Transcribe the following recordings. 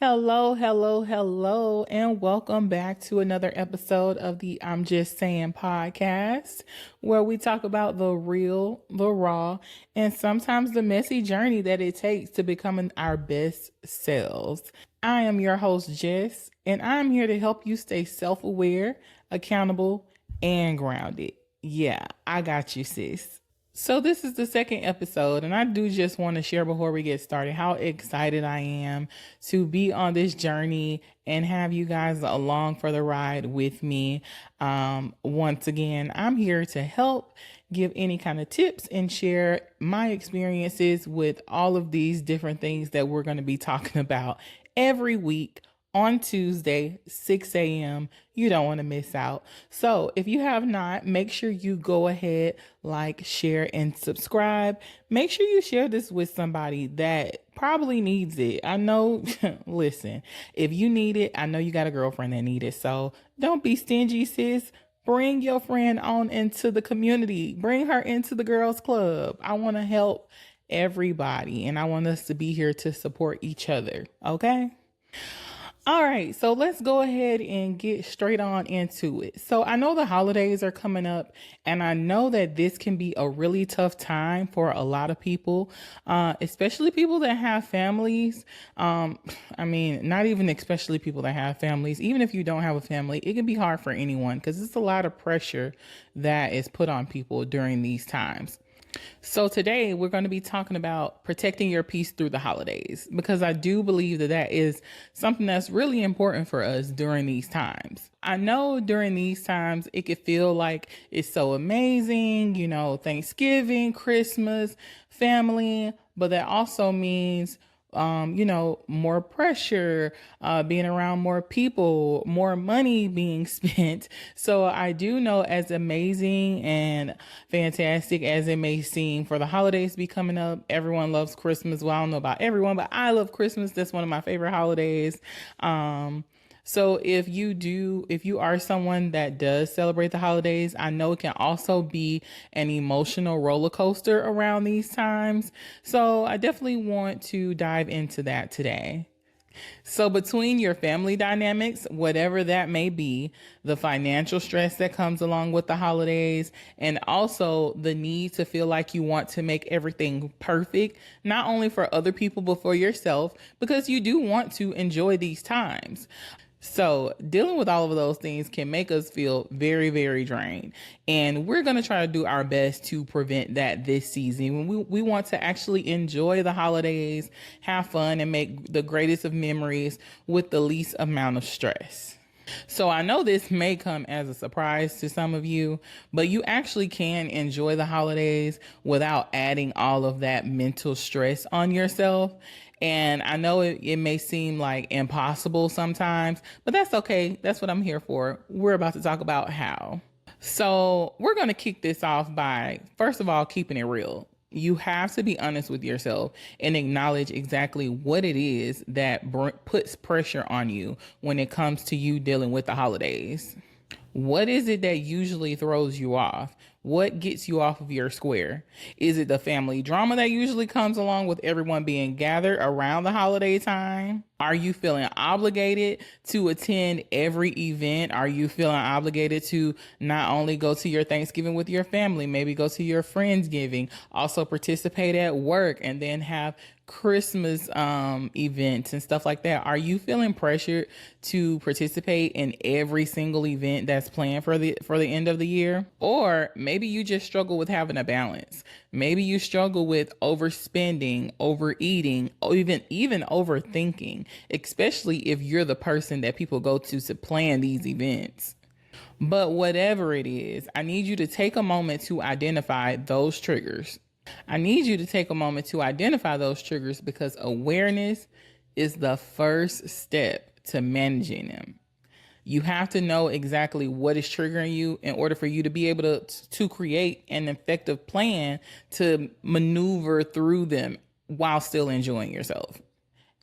Hello, hello, hello, and welcome back to another episode of the I'm Jess Sayin podcast, where we talk about the real, the raw, and sometimes the messy journey that it takes to becoming our best selves. I am your host, Jess, and I'm here to help you stay self aware, accountable, and grounded. Yeah, I got you, sis. So this is the second episode, and I do just want to share before we get started how excited I am to be on this journey and have you guys along for the ride with me. Once again, I'm here to help give any kind of tips and share my experiences with all of these different things that we're going to be talking about every week on Tuesday, 6 a.m. You don't want to miss out. So if you have not, make sure you go ahead, like, share, and subscribe. Make sure you share this with somebody that probably needs it. I know, listen, if you need it, I know you got a girlfriend that needs it. So don't be stingy, sis. Bring your friend on into the community. Bring her into the girls club. I want to help everybody, and I want us to be here to support each other. Okay? All right, so let's go ahead and get straight on into it. So I know the holidays are coming up, and I know that this can be a really tough time for a lot of people, especially people that have families. Not even especially people that have families. Even if you don't have a family, it can be hard for anyone because it's a lot of pressure that is put on people during these times. So today we're going to be talking about protecting your peace through the holidays, because I do believe that that is something that's really important for us during these times. I know during these times it could feel like it's so amazing, Thanksgiving, Christmas, family, but that also means more pressure, being around more people, more money being spent. So I do know, as amazing and fantastic as it may seem for the holidays to be coming up, everyone loves Christmas. Well, I don't know about everyone, but I love Christmas. That's one of my favorite holidays. So if you are someone that does celebrate the holidays, I know it can also be an emotional roller coaster around these times. So I definitely want to dive into that today. So between your family dynamics, whatever that may be, the financial stress that comes along with the holidays, and also the need to feel like you want to make everything perfect, not only for other people, but for yourself, because you do want to enjoy these times. So dealing with all of those things can make us feel very, very drained. And we're going to try to do our best to prevent that this season. We want to actually enjoy the holidays, have fun, and make the greatest of memories with the least amount of stress. So I know this may come as a surprise to some of you, but you actually can enjoy the holidays without adding all of that mental stress on yourself. And I know it may seem like impossible sometimes, but that's okay. That's what I'm here for. We're about to talk about how. So we're going to kick this off by, first of all, keeping it real. You have to be honest with yourself and acknowledge exactly what it is that puts pressure on you when it comes to you dealing with the holidays. What is it that usually throws you off? What gets you off of your square? Is it the family drama that usually comes along with everyone being gathered around the holiday time? Are you feeling obligated to attend every event? Are you feeling obligated to not only go to your Thanksgiving with your family, maybe go to your Friendsgiving, also participate at work, and then have Christmas events and stuff like that? Are you feeling pressured to participate in every single event that's planned for the end of the year? Or maybe you just struggle with having a balance. Maybe you struggle with overspending, overeating, or even overthinking, especially if you're the person that people go to plan these events. But whatever it is, I need you to take a moment to identify those triggers. I need you to take a moment to identify those triggers, because awareness is the first step to managing them. You have to know exactly what is triggering you in order for you to be able to create an effective plan to maneuver through them while still enjoying yourself.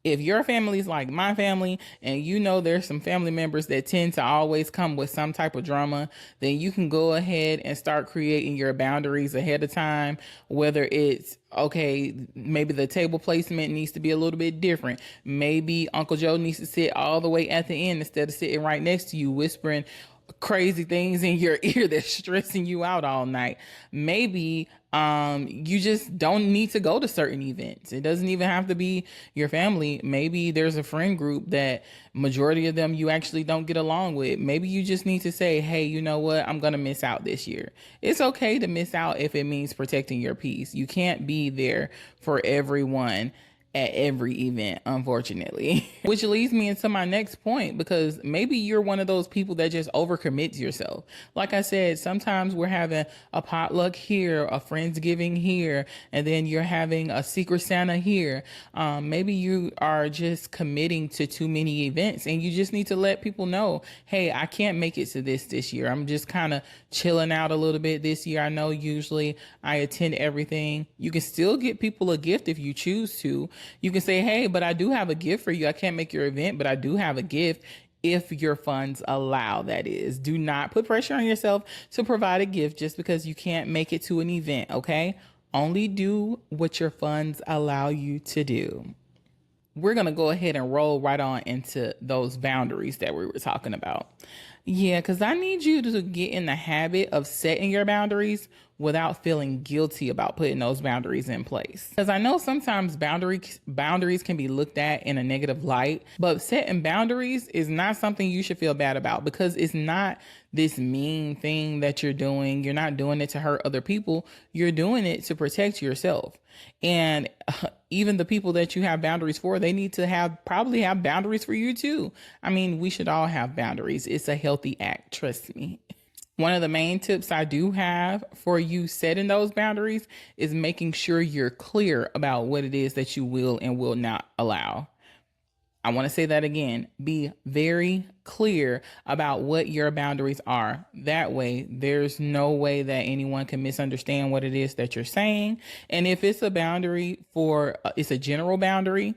If your family's like my family and you know there's some family members that tend to always come with some type of drama, then you can go ahead and start creating your boundaries ahead of time. Whether it's okay, maybe the table placement needs to be a little bit different. Maybe Uncle Joe needs to sit all the way at the end instead of sitting right next to you, whispering crazy things in your ear that's stressing you out all night. Maybe you just don't need to go to certain events. It doesn't even have to be your family. Maybe there's a friend group that majority of them you actually don't get along with. Maybe you just need to say, hey, you know what, I'm gonna miss out this year. It's okay to miss out if it means protecting your peace. You can't be there for everyone at every event, unfortunately. Which leads me into my next point, because maybe you're one of those people that just overcommits yourself. Like I said, sometimes we're having a potluck here, a Friendsgiving here, and then you're having a Secret Santa here. Maybe you are just committing to too many events and you just need to let people know, hey, I can't make it to this year. I'm just kind of chilling out a little bit this year. I know usually I attend everything. You can still get people a gift if you choose to. You can say, hey, but I do have a gift for you. I can't make your event, but I do have a gift if your funds allow, that is. Do not put pressure on yourself to provide a gift just because you can't make it to an event, okay? Only do what your funds allow you to do. We're going to go ahead and roll right on into those boundaries that we were talking about. Yeah, because I need you to get in the habit of setting your boundaries without feeling guilty about putting those boundaries in place. Because I know sometimes boundaries can be looked at in a negative light, but setting boundaries is not something you should feel bad about, because it's not this mean thing that you're doing. You're not doing it to hurt other people. You're doing it to protect yourself. And even the people that you have boundaries for, they need to probably have boundaries for you too. I mean, we should all have boundaries. It's a healthy act, trust me. One of the main tips I do have for you setting those boundaries is making sure you're clear about what it is that you will and will not allow. I want to say that again. Be very clear about what your boundaries are. That way, there's no way that anyone can misunderstand what it is that you're saying. And if it's a boundary it's a general boundary,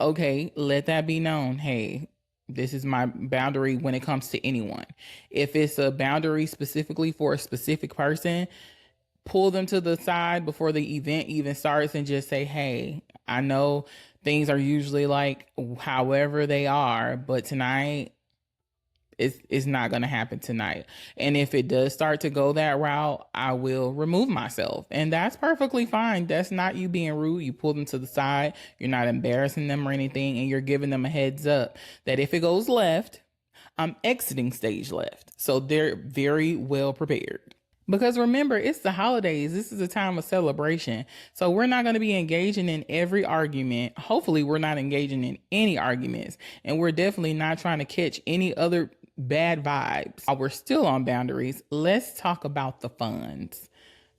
okay, let that be known. Hey, this is my boundary when it comes to anyone. If it's a boundary specifically for a specific person, pull them to the side before the event even starts and just say, hey, I know things are usually like however they are, but tonight it's not going to happen tonight. And if it does start to go that route, I will remove myself. And that's perfectly fine. That's not you being rude. You pull them to the side. You're not embarrassing them or anything. And you're giving them a heads up that if it goes left, I'm exiting stage left. So they're very well prepared. Because remember, it's the holidays. This is a time of celebration. So we're not going to be engaging in every argument. Hopefully, we're not engaging in any arguments. And we're definitely not trying to catch any other bad vibes. While we're still on boundaries, let's talk about the funds.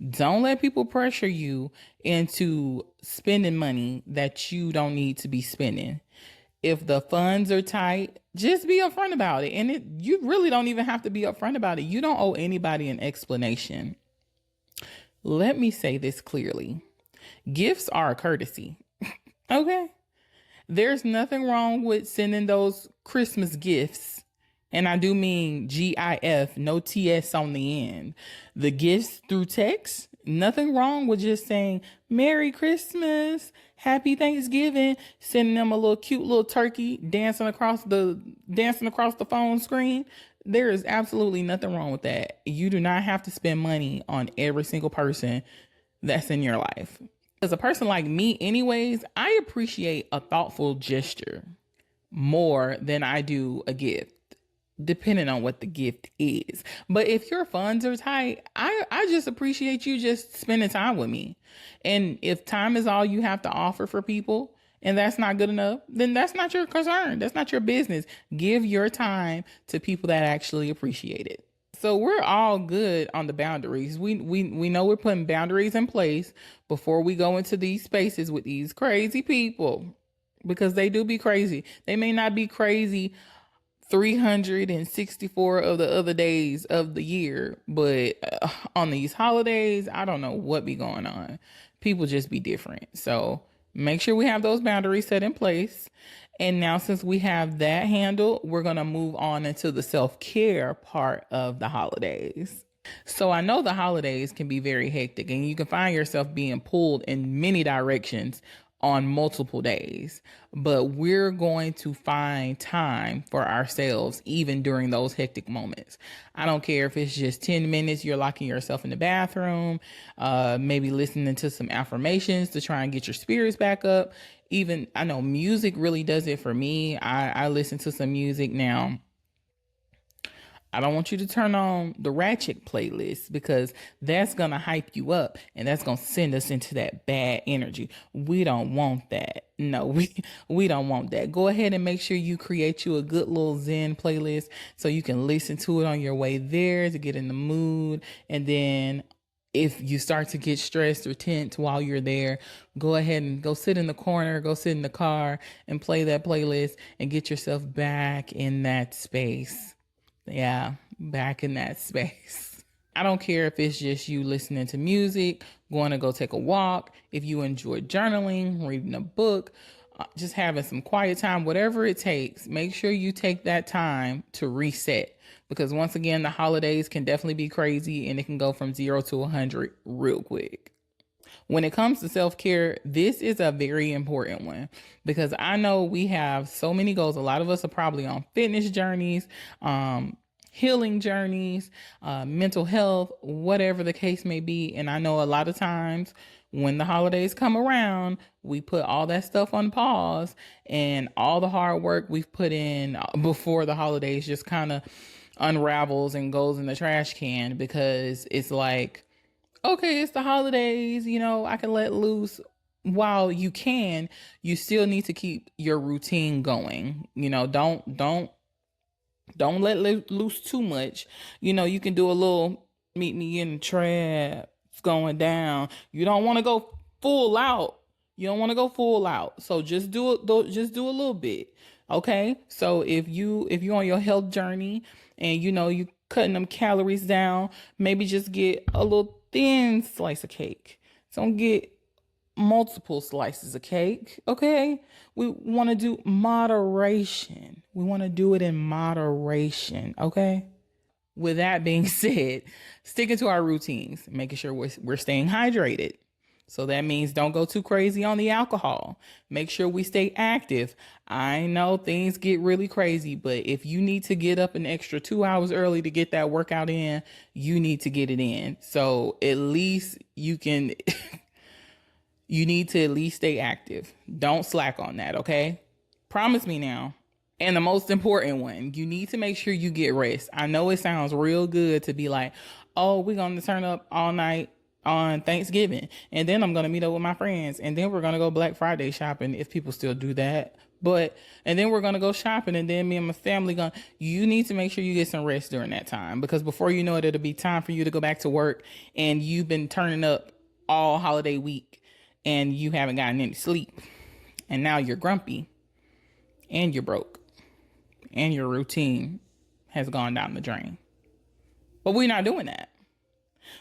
Don't let people pressure you into spending money that you don't need to be spending. If the funds are tight, just be upfront about it. And you really don't even have to be upfront about it. You don't owe anybody an explanation. Let me say this clearly. Gifts are a courtesy. Okay? There's nothing wrong with sending those Christmas gifts. And I do mean GIF, no TS on the end. The gifts through text, nothing wrong with just saying Merry Christmas, Happy Thanksgiving, sending them a little cute little turkey dancing across the phone screen. There is absolutely nothing wrong with that. You do not have to spend money on every single person that's in your life. As a person like me anyways, I appreciate a thoughtful gesture more than I do a gift, depending on what the gift is. But if your funds are tight, I just appreciate you just spending time with me. And if time is all you have to offer for people and that's not good enough, then that's not your concern. That's not your business. Give your time to people that actually appreciate it. So we're all good on the boundaries. We know we're putting boundaries in place before we go into these spaces with these crazy people, because they do be crazy. They may not be crazy 364 of the other days of the year, but on these holidays, I don't know what be going on. People just be different. So Make sure we have those boundaries set in place. And now, since we have that handled, we're going to move on into the self-care part of the holidays. So I know the holidays can be very hectic and you can find yourself being pulled in many directions on multiple days, but we're going to find time for ourselves even during those hectic moments. I don't care if it's just 10 minutes, you're locking yourself in the bathroom, maybe listening to some affirmations to try and get your spirits back up. Even, I know music really does it for me. I listen to some music now. I don't want you to turn on the ratchet playlist because that's going to hype you up and that's going to send us into that bad energy. We don't want that. No, we don't want that. Go ahead and make sure you create you a good little Zen playlist so you can listen to it on your way there to get in the mood. And then if you start to get stressed or tense while you're there, go ahead and go sit in the corner, go sit in the car and play that playlist and get yourself back in that space. Yeah, back in that space. I don't care if it's just you listening to music, going to go take a walk, if you enjoy journaling, reading a book, just having some quiet time, whatever it takes, make sure you take that time to reset. Because once again, the holidays can definitely be crazy and it can go from 0 to 100 real quick. When it comes to self-care, this is a very important one because I know we have so many goals. A lot of us are probably on fitness journeys, healing journeys, mental health, whatever the case may be. And I know a lot of times when the holidays come around, we put all that stuff on pause and all the hard work we've put in before the holidays just kind of unravels and goes in the trash can because it's like, okay, it's the holidays, I can let loose. While you can, you still need to keep your routine going. Don't let loose too much. You can do a little meet me in the trap. It's going down. You don't want to go full out. So just do it. Just do a little bit. Okay. So if you're on your health journey and you cutting them calories down, maybe just get a little thin slice of cake. Don't get multiple slices of cake. Okay. We want to do moderation. We want to do it in moderation. Okay. With that being said, sticking to our routines, making sure we're staying hydrated. So that means don't go too crazy on the alcohol. Make sure we stay active. I know things get really crazy, but if you need to get up an extra 2 hours early to get that workout in, you need to get it in. So at least you can, you need to at least stay active. Don't slack on that, okay? Promise me now. And the most important one, you need to make sure you get rest. I know it sounds real good to be like, oh, we're going to turn up all night on Thanksgiving and then I'm going to meet up with my friends and then we're going to go Black Friday shopping if people still do that. And then we're going to go shopping and then me and my family you need to make sure you get some rest during that time because before you know it, it'll be time for you to go back to work and you've been turning up all holiday week and you haven't gotten any sleep and now you're grumpy and you're broke and your routine has gone down the drain. But we're not doing that.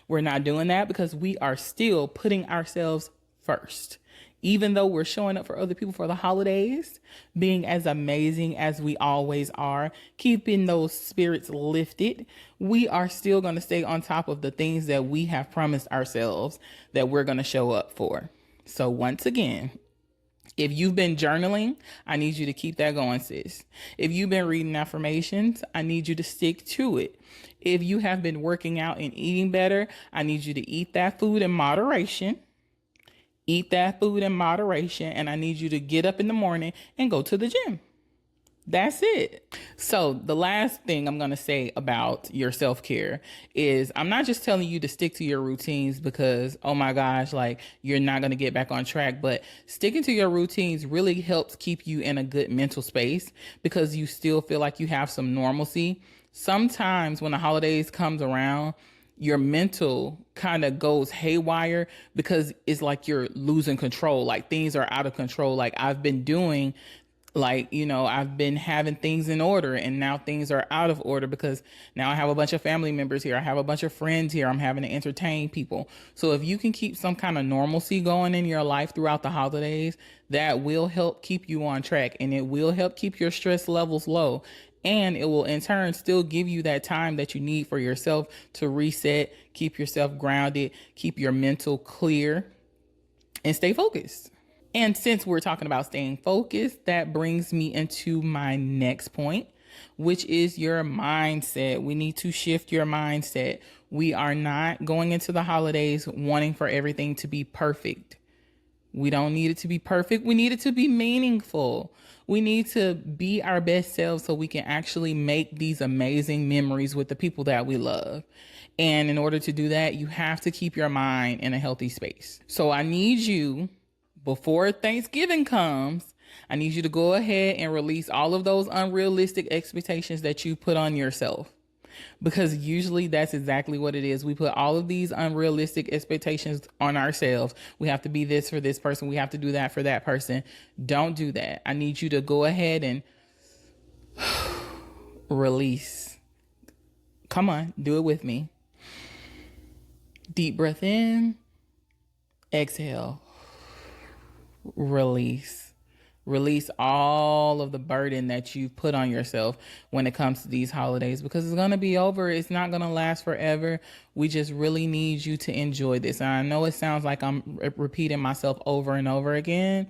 We're not doing that because we are still putting ourselves first. Even though we're showing up for other people for the holidays, being as amazing as we always are, keeping those spirits lifted, we are still going to stay on top of the things that we have promised ourselves that we're going to show up for. So once again, if you've been journaling, I need you to keep that going, sis. If you've been reading affirmations, I need you to stick to it. If you have been working out and eating better, I need you to eat that food in moderation. Eat that food in moderation. And I need you to get up in the morning and go to the gym. That's it. So the last thing I'm going to say about your self-care is I'm not just telling you to stick to your routines because, oh my gosh, like you're not going to get back on track, but sticking to your routines really helps keep you in a good mental space because you still feel like you have some normalcy. Sometimes when the holidays comes around, your mental kind of goes haywire because it's like you're losing control. Like things are out of control. Like I've been doing Like, I've been having things in order and now things are out of order because now I have a bunch of family members here. I have a bunch of friends here. I'm having to entertain people. So if you can keep some kind of normalcy going in your life throughout the holidays, that will help keep you on track, and it will help keep your stress levels low. And it will in turn still give you that time that you need for yourself to reset, keep yourself grounded, keep your mental clear, and stay focused. And since we're talking about staying focused, that brings me into my next point, which is your mindset. We need to shift your mindset. We are not going into the holidays wanting for everything to be perfect. We don't need it to be perfect. We need it to be meaningful. We need to be our best selves so we can actually make these amazing memories with the people that we love. And in order to do that, you have to keep your mind in a healthy space. So I need you, before Thanksgiving comes, I need you to go ahead and release all of those unrealistic expectations that you put on yourself. Because usually that's exactly what it is. We put all of these unrealistic expectations on ourselves. We have to be this for this person. We have to do that for that person. Don't do that. I need you to go ahead and release. Come on, do it with me. Deep breath in, exhale. Release. Release all of the burden that you've put on yourself when it comes to these holidays, because it's going to be over. It's not going to last forever. We just really need you to enjoy this. And I know it sounds like I'm repeating myself over and over again,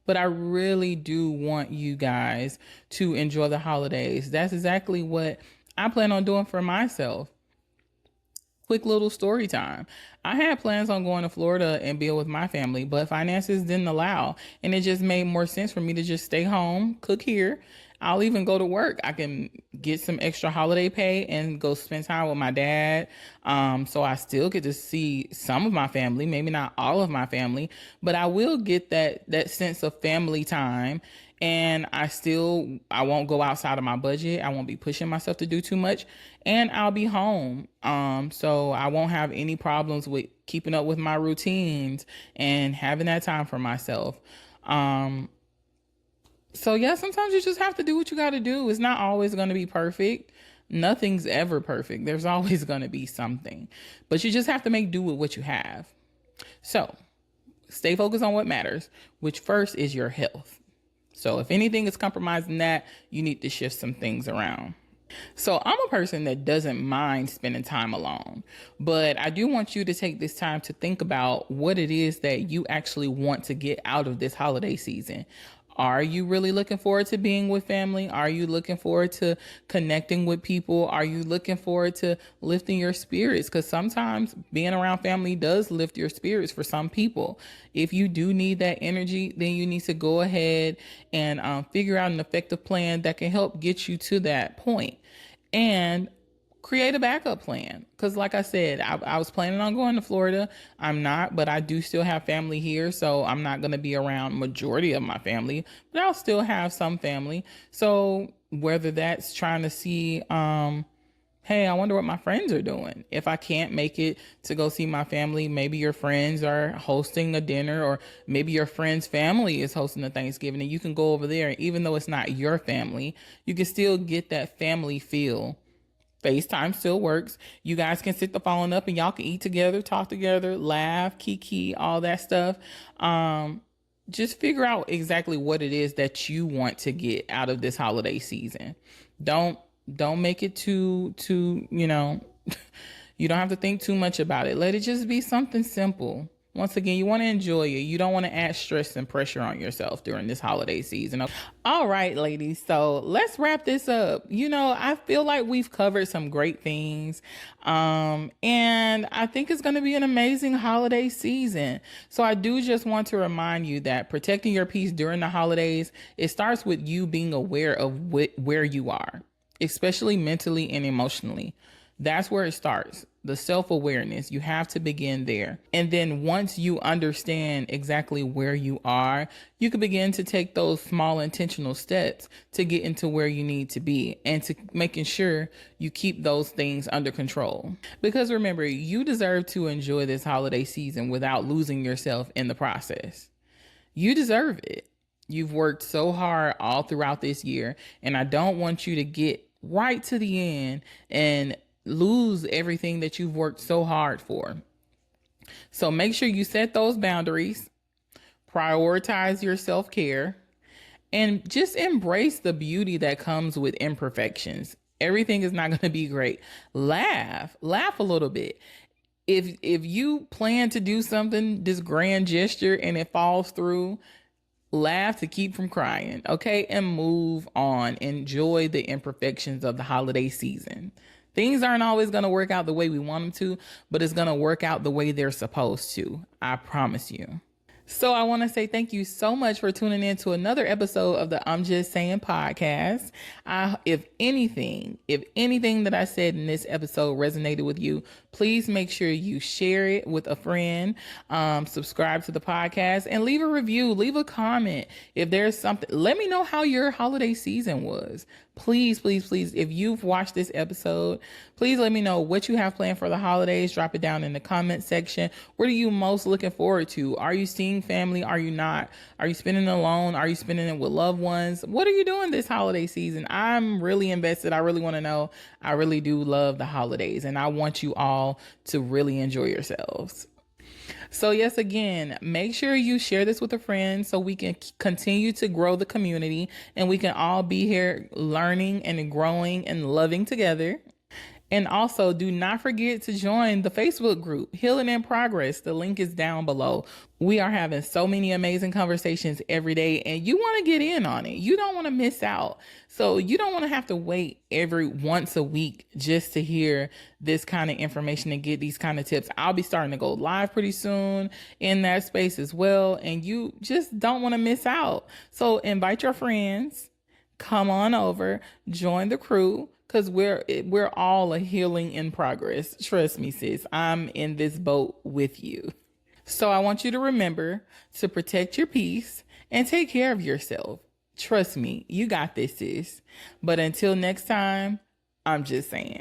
but I really do want you guys to enjoy the holidays. That's exactly what I plan on doing for myself. Quick little story time. I had plans on going to Florida and being with my family, but finances didn't allow. And it just made more sense for me to just stay home, cook here. I'll even go to work. I can get some extra holiday pay and go spend time with my dad. So I still get to see some of my family, maybe not all of my family, but I will get that sense of family time. And I won't go outside of my budget. I won't be pushing myself to do too much, and I'll be home. So I won't have any problems with keeping up with my routines and having that time for myself. So yeah, sometimes you just have to do what you got to do. It's not always going to be perfect. Nothing's ever perfect. There's always going to be something, but you just have to make do with what you have. So stay focused on what matters, which first is your health. So if anything is compromising that, you need to shift some things around. So I'm a person that doesn't mind spending time alone, but I do want you to take this time to think about what it is that you actually want to get out of this holiday season. Are you really looking forward to being with family? Are you looking forward to connecting with people? Are you looking forward to lifting your spirits? Because sometimes being around family does lift your spirits for some people. If you do need that energy, then you need to go ahead and figure out an effective plan that can help get you to that point. And create a backup plan. Because like I said, I was planning on going to Florida. I'm not, but I do still have family here. So I'm not going to be around majority of my family, but I'll still have some family. So whether that's trying to see, hey, I wonder what my friends are doing. If I can't make it to go see my family, maybe your friends are hosting a dinner, or maybe your friend's family is hosting a Thanksgiving and you can go over there. And even though it's not your family, you can still get that family feel. FaceTime still works. You guys can sit the phone up and y'all can eat together, talk together, laugh, kiki, all that stuff. Just figure out exactly what it is that you want to get out of this holiday season. Don't make it too, you don't have to think too much about it. Let it just be something simple. Once again, you want to enjoy it. You don't want to add stress and pressure on yourself during this holiday season. All right, ladies. So let's wrap this up. I feel like we've covered some great things. And I think it's going to be an amazing holiday season. So I do just want to remind you that protecting your peace during the holidays, it starts with you being aware of where you are, especially mentally and emotionally. That's where it starts. The self-awareness, you have to begin there. And then once you understand exactly where you are, you can begin to take those small intentional steps to get into where you need to be, and to making sure you keep those things under control. Because remember, you deserve to enjoy this holiday season without losing yourself in the process. You deserve it. You've worked so hard all throughout this year, and I don't want you to get right to the end and lose everything that you've worked so hard for. So make sure you set those boundaries, prioritize your self care, and just embrace the beauty that comes with imperfections. Everything is not going to be great. Laugh a little bit. If you plan to do something, this grand gesture, and it falls through, laugh to keep from crying, okay? And move on. Enjoy the imperfections of the holiday season. Things aren't always going to work out the way we want them to, but it's going to work out the way they're supposed to. I promise you. So I want to say thank you so much for tuning in to another episode of the I'm Jess Sayin podcast. If anything that I said in this episode resonated with you, please make sure you share it with a friend, subscribe to the podcast, and leave a review, leave a comment. If there's something, let me know how your holiday season was. Please, please, please, if you've watched this episode, please let me know what you have planned for the holidays. Drop it down in the comment section. What are you most looking forward to? Are you seeing family? Are you not? Are you spending it alone? Are you spending it with loved ones? What are you doing this holiday season? I'm really invested. I really want to know. I really do love the holidays, and I want you all to really enjoy yourselves. So yes, again, make sure you share this with a friend so we can continue to grow the community and we can all be here learning and growing and loving together. And also, do not forget to join the Facebook group, Healing in Progress. The link is down below. We are having so many amazing conversations every day, and you want to get in on it. You don't want to miss out. So you don't want to have to wait every once a week just to hear this kind of information and get these kind of tips. I'll be starting to go live pretty soon in that space as well, and you just don't want to miss out. So invite your friends, come on over, join the crew. Because we're all a healing in progress. Trust me, sis. I'm in this boat with you. So I want you to remember to protect your peace and take care of yourself. Trust me, you got this, sis. But until next time, I'm just saying.